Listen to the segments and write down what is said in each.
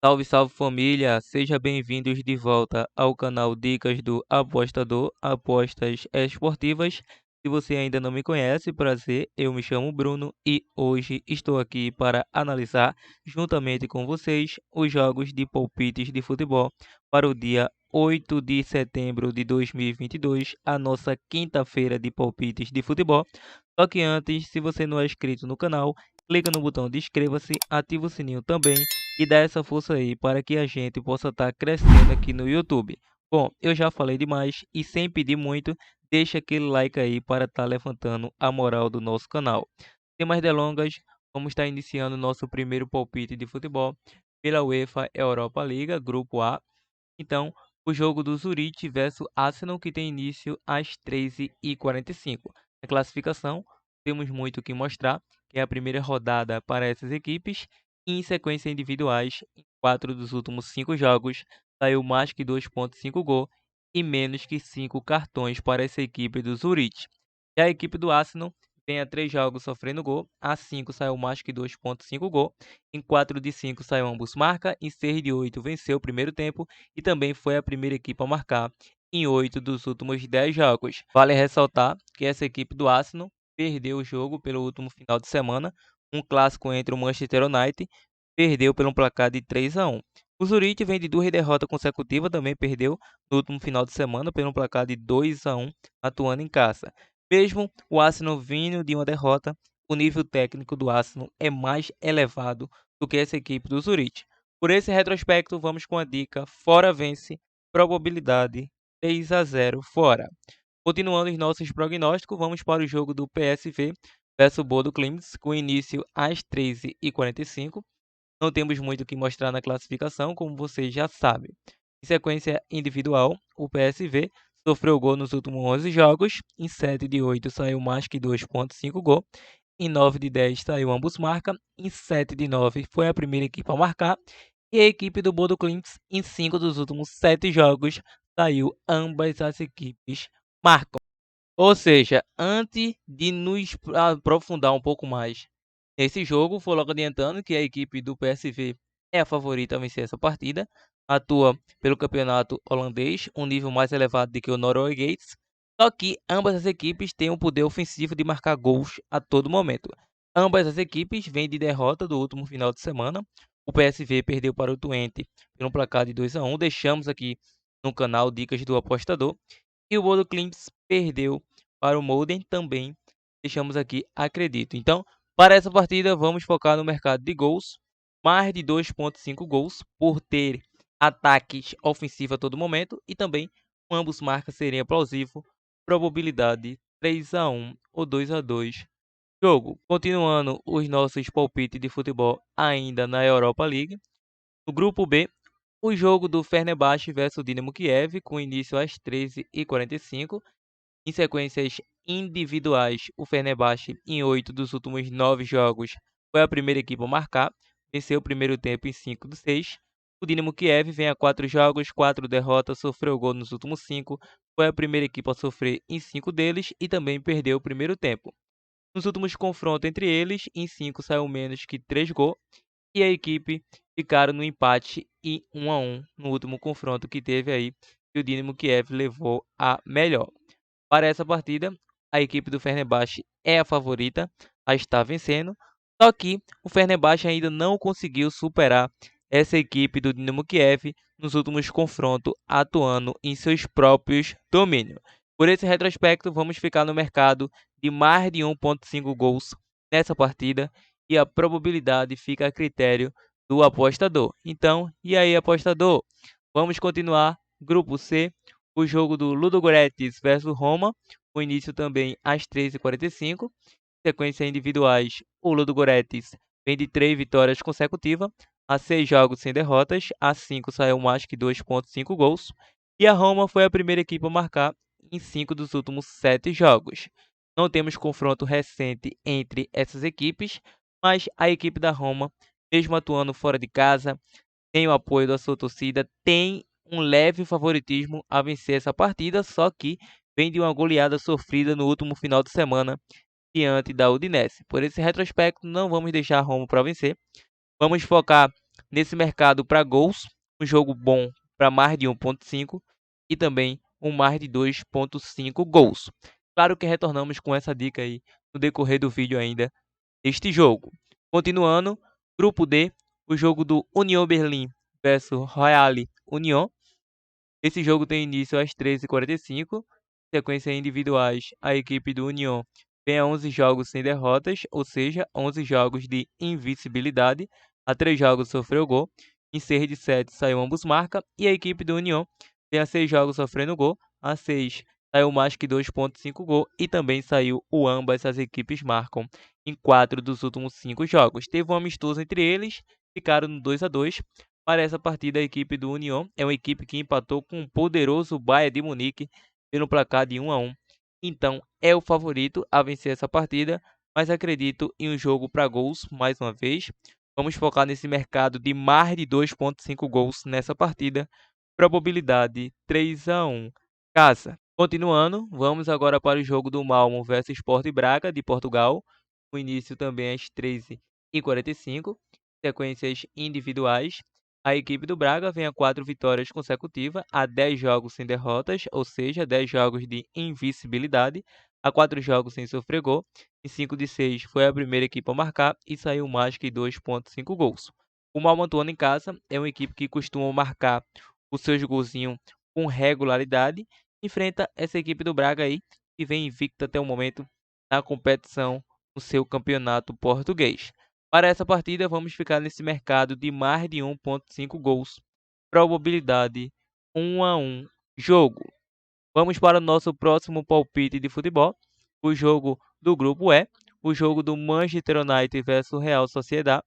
Salve, salve família! Sejam bem-vindos de volta ao canal Dicas do Apostador, apostas esportivas. Se você ainda não me conhece, prazer, eu me chamo Bruno e hoje estou aqui para analisar, juntamente com vocês, os jogos de palpites de futebol para o dia 8 de setembro de 2022, a nossa quinta-feira de palpites de futebol. Só que antes, se você não é inscrito no canal, clica no botão de inscreva-se, ativa o sininho também e dá essa força aí para que a gente possa estar crescendo aqui no YouTube. Bom, eu já falei demais e sem pedir muito, deixa aquele like aí para estar levantando a moral do nosso canal. Sem mais delongas, vamos estar iniciando nosso primeiro palpite de futebol pela UEFA Europa Liga, Grupo A. Então, o jogo do Zurich versus Arsenal, que tem início às 13h45. Na classificação, temos muito o que mostrar, que é a primeira rodada para essas equipes. E em sequência individuais, em 4 dos últimos 5 jogos, saiu mais que 2,5 gol e menos que 5 cartões para essa equipe do Zurich. Já a equipe do Arsenal vem a 3 jogos sofrendo gol, a 5 saiu mais que 2,5 gol, em 4 de 5 saiu ambos marca, em 6 de 8 venceu o primeiro tempo e também foi a primeira equipe a marcar em 8 dos últimos 10 jogos. Vale ressaltar que essa equipe do Arsenal perdeu o jogo pelo último final de semana, um clássico entre o Manchester United, perdeu pelo placar de 3-1. O Zurich vem de 2 derrotas consecutivas, também perdeu no último final de semana pelo placar de 2-1, atuando em casa. Mesmo o Arsenal vindo de uma derrota, o nível técnico do Arsenal é mais elevado do que essa equipe do Zurich. Por esse retrospecto, vamos com a dica fora vence, probabilidade 3-0 fora. Continuando os nossos prognósticos, vamos para o jogo do PSV versus Bodo Glimt, com início às 13h45. Não temos muito o que mostrar na classificação, como vocês já sabem. Em sequência individual, o PSV sofreu gol nos últimos 11 jogos, em 7 de 8 saiu mais que 2,5 gol, em 9 de 10 saiu ambos marca, em 7 de 9 foi a primeira equipe a marcar, e a equipe do Bodo Glimt, em 5 dos últimos 7 jogos, saiu ambas as equipes marcam. Ou seja, antes de nos aprofundar um pouco mais nesse jogo, vou logo adiantando que a equipe do PSV é a favorita a vencer essa partida. Atua pelo campeonato holandês, um nível mais elevado do que o norueguês. Só que ambas as equipes têm um poder ofensivo de marcar gols a todo momento. Ambas as equipes vêm de derrota do último final de semana. O PSV perdeu para o Twente por um placar de 2-1. Deixamos aqui no canal Dicas do Apostador. E o Bodo Glimt perdeu para o Molden também. Deixamos aqui, acredito. Então, para essa partida, vamos focar no mercado de gols. Mais de 2,5 gols por ter ataques ofensivos a todo momento. E também, ambos marcas seria plausível. Probabilidade 3-1 ou 2-2 jogo. Continuando os nossos palpites de futebol ainda na Europa League. No grupo B, o jogo do Fenerbahçe versus Dinamo Kiev, com início às 13h45. Em sequências individuais, o Fenerbahçe, em 8 dos últimos 9 jogos, foi a primeira equipe a marcar, venceu o primeiro tempo em 5 dos 6. O Dinamo Kiev vem a 4 jogos, 4 derrotas, sofreu gol nos últimos 5, foi a primeira equipe a sofrer em 5 deles e também perdeu o primeiro tempo. Nos últimos confrontos entre eles, em 5 saiu menos que 3 gols e a equipe ficaram no empate e 1-1 no último confronto que teve aí, e o Dinamo Kiev levou a melhor. Para essa partida, a equipe do Fenerbahçe é a favorita a estar vencendo, só que o Fenerbahçe ainda não conseguiu superar essa equipe do Dinamo Kiev nos últimos confrontos, atuando em seus próprios domínios. Por esse retrospecto, vamos ficar no mercado de mais de 1,5 gols nessa partida e a probabilidade fica a critério do apostador. Então, e aí, apostador? Vamos continuar. Grupo C, o jogo do Ludogorets versus Roma, o início também às 13h45. Sequência individuais, o Ludogorets vem de 3 vitórias consecutivas, a 6 jogos sem derrotas, a 5 saiu mais que 2,5 gols, e a Roma foi a primeira equipe a marcar em 5 dos últimos 7 jogos. Não temos confronto recente entre essas equipes, mas a equipe da Roma, mesmo atuando fora de casa, tem o apoio da sua torcida, tem um leve favoritismo a vencer essa partida, só que vem de uma goleada sofrida no último final de semana diante da Udinese. Por esse retrospecto, não vamos deixar a Roma para vencer. Vamos focar nesse mercado para gols, um jogo bom para mais de 1,5 e também um mais de 2,5 gols. Claro que retornamos com essa dica aí no decorrer do vídeo ainda deste jogo. Continuando, grupo D, o jogo do Union Berlin versus Royal Union. Esse jogo tem início às 13h45. Sequência individuais, a equipe do Union vem a 11 jogos sem derrotas, ou seja, 11 jogos de invencibilidade. A 3 jogos sofreu gol. Em 6 de 7 saiu ambos marca. E a equipe do Union vem a 6 jogos sofrendo gol. A 6 saiu mais que 2,5 gol. E também saiu o ambas as equipes marcam em 4 dos últimos 5 jogos. Teve um amistoso entre eles, ficaram no 2-2. Para essa partida, a equipe do Union é uma equipe que empatou com o poderoso Bayern de Munique pelo placar de 1-1. Então, é o favorito a vencer essa partida, mas acredito em um jogo para gols mais uma vez. Vamos focar nesse mercado de mais de 2,5 gols nessa partida. Probabilidade 3-1. Casa. Continuando, vamos agora para o jogo do Malmo versus Sport Braga de Portugal. O início também às 13h45. Sequências individuais. A equipe do Braga vem a 4 vitórias consecutivas, a 10 jogos sem derrotas, ou seja, 10 jogos de invencibilidade, a 4 jogos sem sofrer gol. Em 5 de 6 foi a primeira equipe a marcar e saiu mais que 2,5 gols. O Malmo atuando em casa é uma equipe que costuma marcar os seus golzinhos com regularidade. Enfrenta essa equipe do Braga aí, que vem invicta até o momento na competição no seu campeonato português. Para essa partida, vamos ficar nesse mercado de mais de 1,5 gols. Probabilidade 1-1 jogo. Vamos para o nosso próximo palpite de futebol. O jogo do grupo E. O jogo do Manchester United versus Real Sociedad.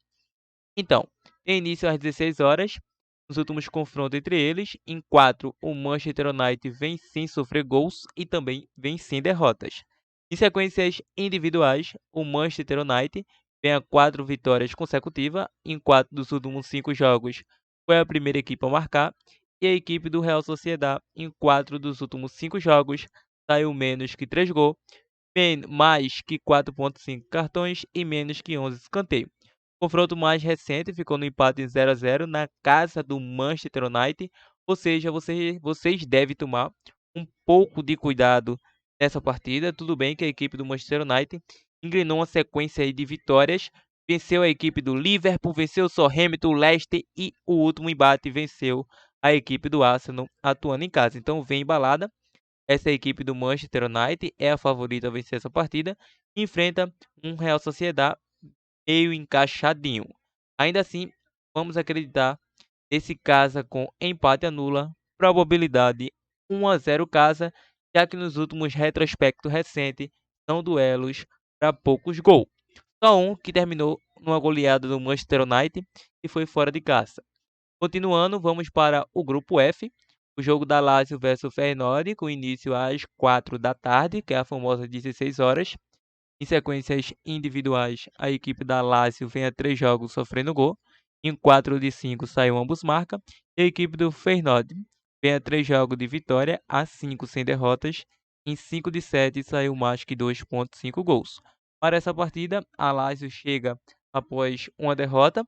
Então, tem início às 16 horas. Nos últimos confrontos entre eles, em 4, o Manchester United vem sem sofrer gols e também vem sem derrotas. Em sequências individuais, o Manchester United vem a 4 vitórias consecutivas. Em 4 dos últimos 5 jogos, foi a primeira equipe a marcar. E a equipe do Real Sociedad, em 4 dos últimos 5 jogos, saiu menos que 3 gols, mais que 4,5 cartões e menos que 11 escanteios. O confronto mais recente ficou no empate em 0-0 na casa do Manchester United, ou seja, vocês devem tomar um pouco de cuidado nessa partida. Tudo bem que a equipe do Manchester United engrenou uma sequência aí de vitórias, venceu a equipe do Liverpool, venceu o Southampton, o Leicester e o último embate venceu a equipe do Arsenal atuando em casa. Então vem embalada. Essa equipe do Manchester United é a favorita a vencer essa partida. Enfrenta um Real Sociedad meio encaixadinho. Ainda assim, vamos acreditar nesse casa com empate anula, probabilidade 1-0 casa, já que nos últimos retrospectos recentes são duelos para poucos gols. Só um que terminou numa goleada do Manchester United e foi fora de casa. Continuando, vamos para o grupo F. O jogo da Lazio versus Feyenoord, com início às 4 da tarde, que é a famosa 16 horas. Em sequências individuais, a equipe da Lazio vem a 3 jogos sofrendo gol. Em 4 de 5 saiu ambos marca. E a equipe do Feyenoord vem a 3 jogos de vitória, a 5 sem derrotas. Em 5 de 7 saiu mais que 2,5 gols. Para essa partida, a Lazio chega após uma derrota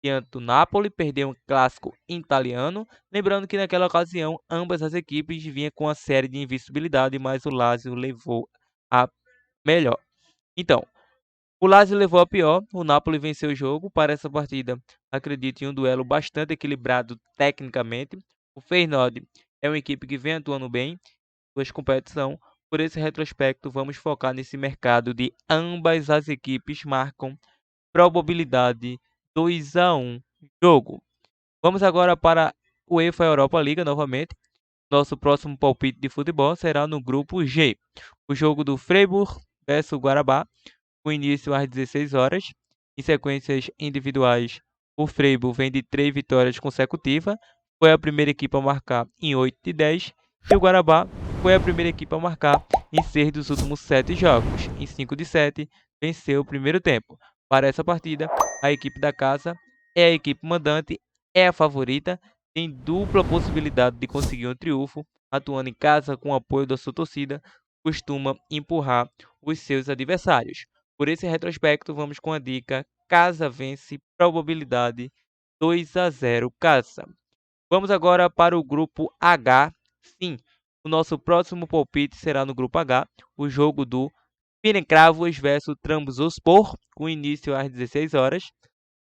diante do Napoli, perdeu um clássico italiano. Lembrando que naquela ocasião, ambas as equipes vinham com a série de invencibilidade, mas o Lazio levou a melhor. Então, o Lazio levou a pior, o Napoli venceu o jogo. Para essa partida, acredito em um duelo bastante equilibrado tecnicamente. O Feyenoord é uma equipe que vem atuando bem na competição. Por esse retrospecto, vamos focar nesse mercado de ambas as equipes marcam probabilidade 2-1 jogo. Vamos agora para o UEFA Europa League novamente. Nosso próximo palpite de futebol será no grupo G. O jogo do Freiburg versus Guarabá, com início às 16 horas. Em sequências individuais, o Freiburg vem de 3 vitórias consecutivas, foi a primeira equipe a marcar em 8 de 10, e o Guarabá foi a primeira equipe a marcar em 6 dos últimos 7 jogos. Em 5 de 7, venceu o primeiro tempo. Para essa partida, a equipe da casa é a equipe mandante, é a favorita, tem dupla possibilidade de conseguir um triunfo, atuando em casa com o apoio da sua torcida, costuma empurrar os seus adversários. Por esse retrospecto, vamos com a dica: casa vence, probabilidade 2-0 casa. Vamos agora para o grupo H. Sim, o nosso próximo palpite será no grupo H, o jogo do Ferencváros versus Trabzonspor, com início às 16 horas.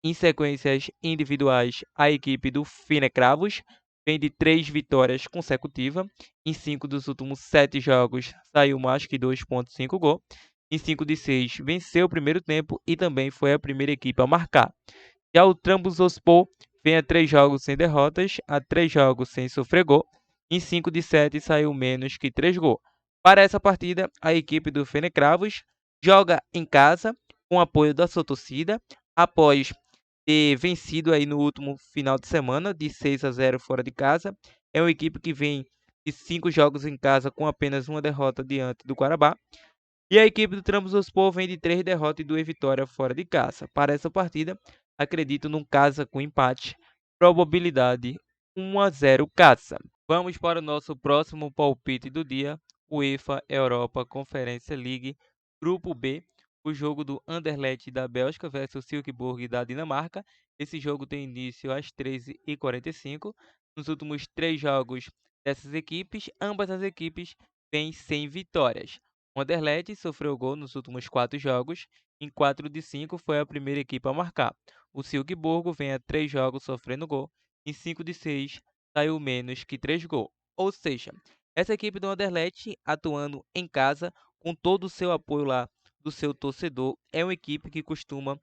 Em sequências individuais, a equipe do Ferencváros vem de 3 vitórias consecutivas. Em 5 dos últimos 7 jogos, saiu mais que 2,5 gols. Em 5 de 6, venceu o primeiro tempo e também foi a primeira equipe a marcar. Já o Trabzonspor vem a 3 jogos sem derrotas, a 3 jogos sem sofrer gol. Em 5 de 7, saiu menos que 3 gols. Para essa partida, a equipe do Ferencváros joga em casa, com apoio da sua torcida, após ter vencido aí no último final de semana de 6-0 fora de casa. É uma equipe que vem de 5 jogos em casa com apenas uma derrota diante do Cuiabá. E a equipe do Trabzonspor vem de 3 derrotas e 2 vitórias fora de casa. Para essa partida, acredito num casa com empate. Probabilidade 1-0 casa. Vamos para o nosso próximo palpite do dia. UEFA Europa Conference League, Grupo B. O jogo do Anderlecht da Bélgica versus Silkeborg da Dinamarca. Esse jogo tem início às 13h45. Nos últimos 3 jogos dessas equipes, ambas as equipes vêm sem vitórias. O Anderlecht sofreu gol nos últimos 4 jogos. Em 4 de 5 foi a primeira equipe a marcar. O Silkeborg vem a 3 jogos sofrendo gol. Em 5 de 6 saiu menos que 3 gols. Ou seja, essa equipe do Anderlecht atuando em casa com todo o seu apoio lá do seu torcedor, é uma equipe que costuma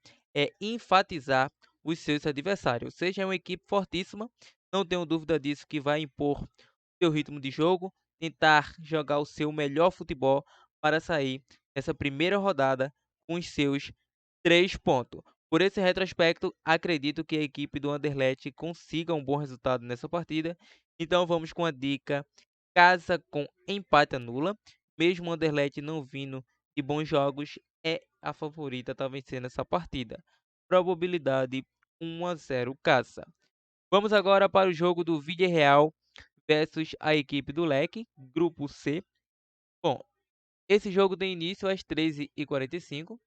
enfatizar os seus adversários. Ou seja, é uma equipe fortíssima, não tenho dúvida disso, que vai impor o seu ritmo de jogo, tentar jogar o seu melhor futebol para sair essa primeira rodada com os seus 3 pontos. Por esse retrospecto, acredito que a equipe do Anderlecht consiga um bom resultado nessa partida. Então vamos com a dica casa com empate nula. Mesmo o Anderlecht não vindo de bons jogos, é a favorita a estar vencendo essa partida. Probabilidade 1-0 casa. Vamos agora para o jogo do Villarreal versus a equipe do Lech, grupo C. Bom, esse jogo tem início às 13h45.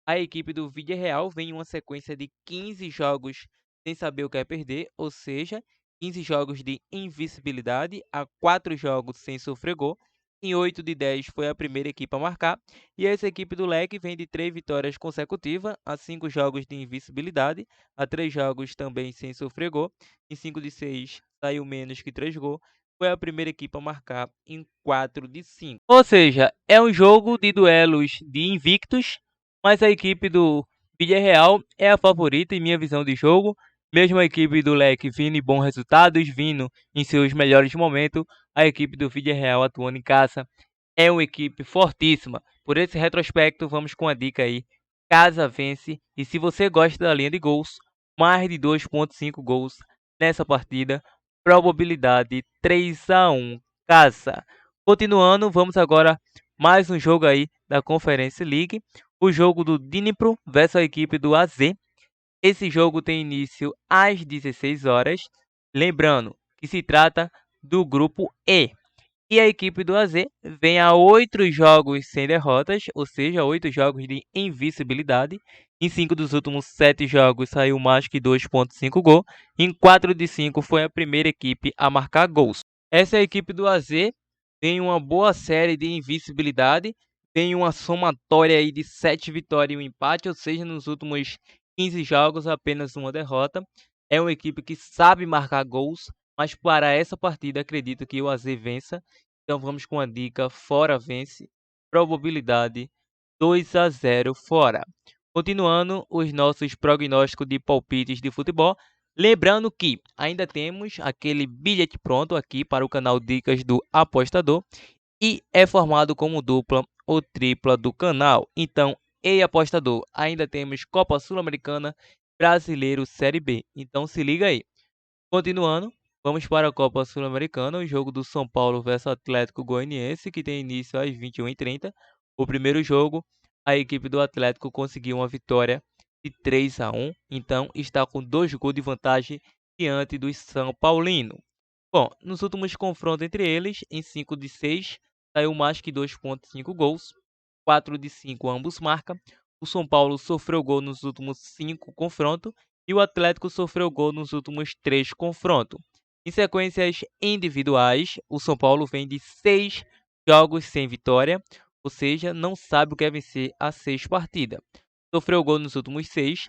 A equipe do Villarreal vem em uma sequência de 15 jogos sem saber o que é perder, ou seja, 15 jogos de invencibilidade, a 4 jogos sem sofrer gol. Em 8 de 10 foi a primeira equipe a marcar. E essa equipe do Lech vem de 3 vitórias consecutivas, a 5 jogos de invencibilidade, a 3 jogos também sem sofrer gol. Em 5 de 6 saiu menos que 3 gols. Foi a primeira equipe a marcar em 4 de 5. Ou seja, é um jogo de duelos de invictos, mas a equipe do Villarreal é a favorita em minha visão de jogo. Mesmo a equipe do Lech vindo em bons resultados, vindo em seus melhores momentos, a equipe do Villarreal atuando em casa é uma equipe fortíssima. Por esse retrospecto, vamos com a dica aí. Casa vence, e se você gosta da linha de gols, mais de 2,5 gols nessa partida, probabilidade 3-1 casa. Continuando, vamos agora mais um jogo aí da Conference League, o jogo do Dnipro versus a equipe do AZ. Esse jogo tem início às 16 horas, lembrando que se trata do grupo E. E a equipe do AZ vem a 8 jogos sem derrotas, ou seja, 8 jogos de invencibilidade. Em 5 dos últimos 7 jogos saiu mais que 2,5 gols. Em 4 de 5 foi a primeira equipe a marcar gols. Essa equipe do AZ tem uma boa série de invencibilidade, tem uma somatória aí de 7 vitórias e um empate, ou seja, nos últimos 15 jogos apenas uma derrota. É uma equipe que sabe marcar gols, mas para essa partida acredito que o AZ vença. Então vamos com a dica fora vence, probabilidade 2-0 fora. Continuando os nossos prognósticos de palpites de futebol, lembrando que ainda temos aquele bilhete pronto aqui para o canal Dicas do Apostador e é formado como dupla ou tripla do canal. Então, ei apostador, ainda temos Copa Sul-Americana, Brasileiro Série B. Então se liga aí. Continuando, vamos para a Copa Sul-Americana, o jogo do São Paulo versus Atlético Goianiense, que tem início às 21h30. O primeiro jogo, a equipe do Atlético conseguiu uma vitória de 3-1, então está com 2 gols de vantagem diante do São Paulino. Bom, nos últimos confrontos entre eles, em 5 de 6, saiu mais que 2,5 gols, 4 de 5 ambos marcam. O São Paulo sofreu gol nos últimos 5 confrontos e o Atlético sofreu gol nos últimos 3 confrontos. Em sequências individuais, o São Paulo vem de 6 jogos sem vitória, ou seja, não sabe o que é vencer as 6 partidas. Sofreu gol nos últimos 6,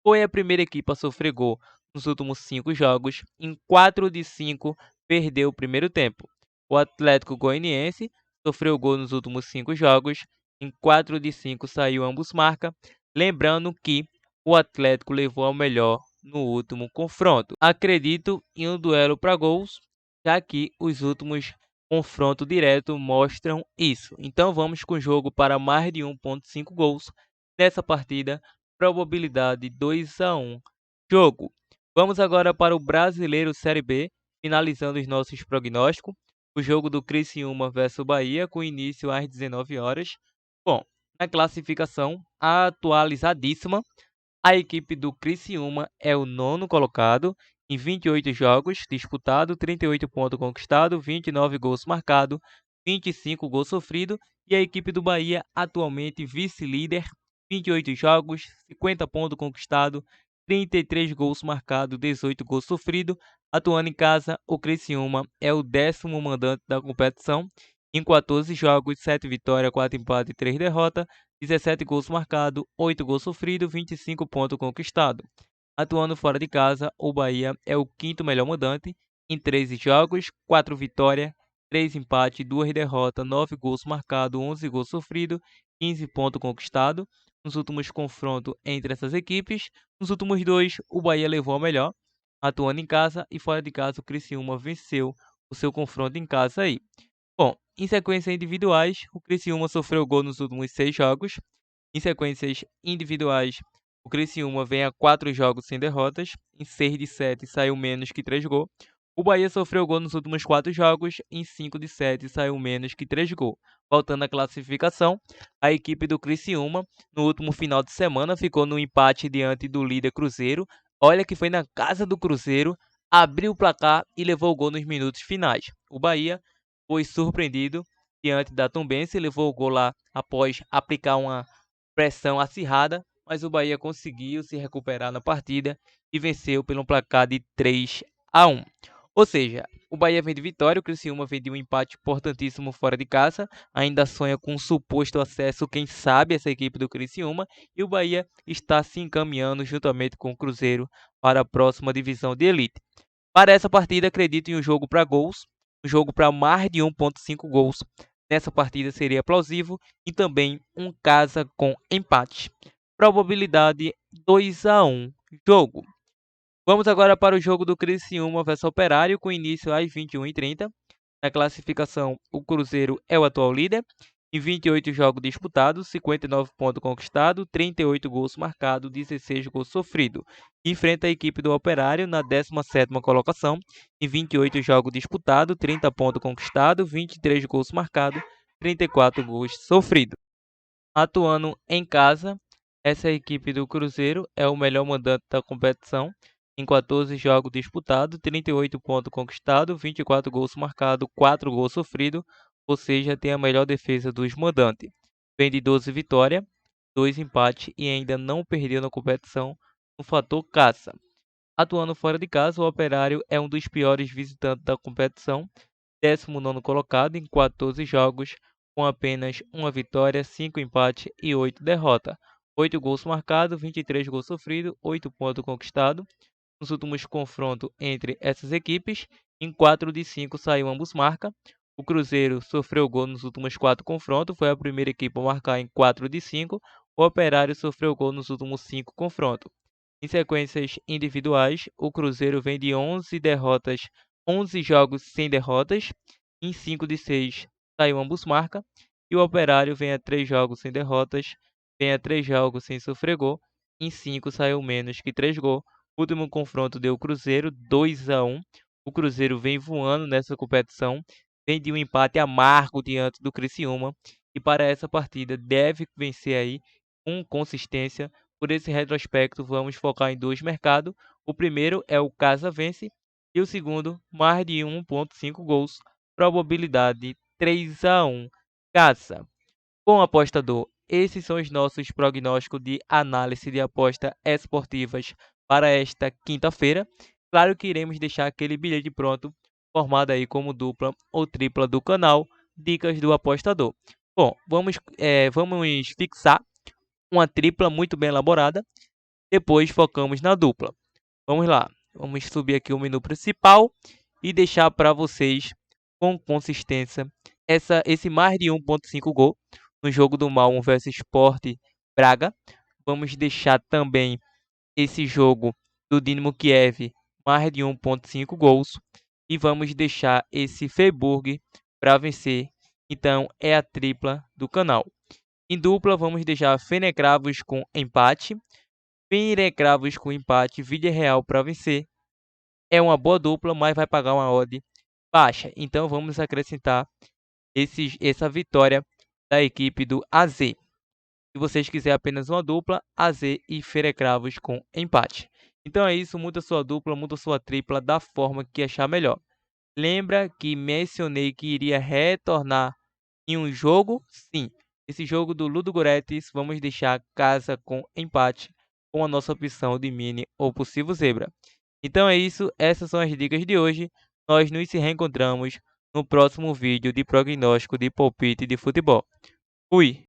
foi a primeira equipe a sofrer gol nos últimos 5 jogos, em 4 de 5 perdeu o primeiro tempo. O Atlético Goianiense sofreu gol nos últimos 5 jogos, em 4 de 5 saiu ambos marca, lembrando que o Atlético levou ao melhor no último confronto. Acredito em um duelo para gols, já que os últimos confrontos diretos mostram isso. Então vamos com o jogo para mais de 1.5 gols nessa partida, probabilidade 2-1 jogo. Vamos agora para o Brasileiro Série B, finalizando os nossos prognósticos. O jogo do Criciúma versus Bahia, com início às 19 horas. Bom, na classificação atualizadíssima, a equipe do Criciúma é o 9º colocado, em 28 jogos disputados, 38 pontos conquistados, 29 gols marcados, 25 gols sofridos, e a equipe do Bahia, atualmente vice-líder, 28 jogos, 50 pontos conquistados, 33 gols marcados, 18 gols sofridos. Atuando em casa, o Criciúma é o 10º mandante da competição, em 14 jogos, 7 vitórias, 4 empates e 3 derrotas, 17 gols marcados, 8 gols sofridos, 25 pontos conquistados. Atuando fora de casa, o Bahia é o 5º melhor mandante, em 13 jogos, 4 vitórias, 3 empates, 2 derrotas, 9 gols marcados, 11 gols sofridos, 15 pontos conquistados. Nos últimos confrontos entre essas equipes, nos últimos 2, o Bahia levou a melhor, atuando em casa, e fora de casa o Criciúma venceu o seu confronto em casa aí. Bom, em sequências individuais, o Criciúma sofreu gol nos últimos 6 jogos. Em sequências individuais, o Criciúma vem a 4 jogos sem derrotas. Em 6 de 7 saiu menos que 3 gols. O Bahia sofreu gol nos últimos 4 jogos. Em 5 de 7 saiu menos que 3 gols. Voltando à classificação, a equipe do Criciúma, no último final de semana, ficou no empate diante do líder Cruzeiro. Olha que foi na casa do Cruzeiro, abriu o placar e levou o gol nos minutos finais. O Bahia foi surpreendido diante da Tombense, levou o gol lá após aplicar uma pressão acirrada, mas o Bahia conseguiu se recuperar na partida e venceu pelo placar de 3-1. Ou seja, o Bahia vem de vitória, o Criciúma vem de um empate importantíssimo fora de casa, ainda sonha com um suposto acesso, quem sabe, essa equipe do Criciúma, e o Bahia está se encaminhando juntamente com o Cruzeiro para a próxima divisão de elite. Para essa partida, acredito em um jogo para gols, um jogo para mais de 1.5 gols. Nessa partida seria plausível, e também um casa com empate. Probabilidade 2-1 jogo. Vamos agora para o jogo do Criciúma versus Operário, com início às 21h30. Na classificação, o Cruzeiro é o atual líder. Em 28 jogos disputados, 59 pontos conquistados, 38 gols marcados, 16 gols sofridos. Enfrenta a equipe do Operário na 17ª colocação. Em 28 jogos disputados, 30 pontos conquistados, 23 gols marcados, 34 gols sofridos. Atuando em casa, essa equipe do Cruzeiro é o melhor mandante da competição. Em 14 jogos disputados, 38 pontos conquistados, 24 gols marcados, 4 gols sofridos, ou seja, tem a melhor defesa dos mandantes. Vem de 12 vitórias, 2 empates e ainda não perdeu na competição no fator caça. Atuando fora de casa, o Operário é um dos piores visitantes da competição, 19º colocado em 14 jogos, com apenas uma vitória, 5 empates e 8 derrotas. 8 gols marcados, 23 gols sofridos, 8 pontos conquistados. Nos últimos confrontos entre essas equipes, em 4 de 5 saiu ambos marca. O Cruzeiro sofreu gol nos últimos 4 confrontos, foi a primeira equipe a marcar em 4 de 5. O Operário sofreu gol nos últimos 5 confrontos. Em sequências individuais, o Cruzeiro vem de 11 derrotas, 11 jogos sem derrotas. Em 5 de 6 saiu ambos marca. E o Operário vem a 3 jogos sem derrotas, vem a 3 jogos sem sofrer gol. Em 5 saiu menos que 3 gols. O último confronto deu o Cruzeiro 2-1. O Cruzeiro vem voando nessa competição, vem de um empate amargo diante do Criciúma, e para essa partida deve vencer aí com consistência. Por esse retrospecto, vamos focar em 2 mercados. O primeiro é o Casa Vence e o segundo, mais de 1.5 gols, probabilidade 3-1 Casa. Bom, apostador, esses são os nossos prognósticos de análise de apostas esportivas para esta quinta-feira. Claro que iremos deixar aquele bilhete pronto, formado aí como dupla ou tripla do canal Dicas do Apostador. Bom, vamos fixar uma tripla muito bem elaborada, depois focamos na dupla. Vamos lá, vamos subir aqui o menu principal e deixar para vocês com consistência esse mais de 1.5 gol no jogo do Malmö vs Sport Braga. Vamos deixar também esse jogo do Dinamo Kiev mais de 1.5 gols e vamos deixar esse Freiburg para vencer. Então é a tripla do canal. Em dupla vamos deixar Fenerbahçe com empate, Fenerbahçe com empate, Villarreal para vencer. É uma boa dupla, mas vai pagar uma odd baixa. Então vamos acrescentar essa vitória da equipe do AZ. Se vocês quiserem apenas uma dupla, AZ e Ferencváros com empate. Então é isso, muda sua dupla, muda sua tripla da forma que achar melhor. Lembra que mencionei que iria retornar em um jogo? Sim, esse jogo do Ludogorets vamos deixar casa com empate com a nossa opção de mini ou possível zebra. Então é isso, essas são as dicas de hoje. Nós nos reencontramos no próximo vídeo de prognóstico de palpite de futebol. Fui!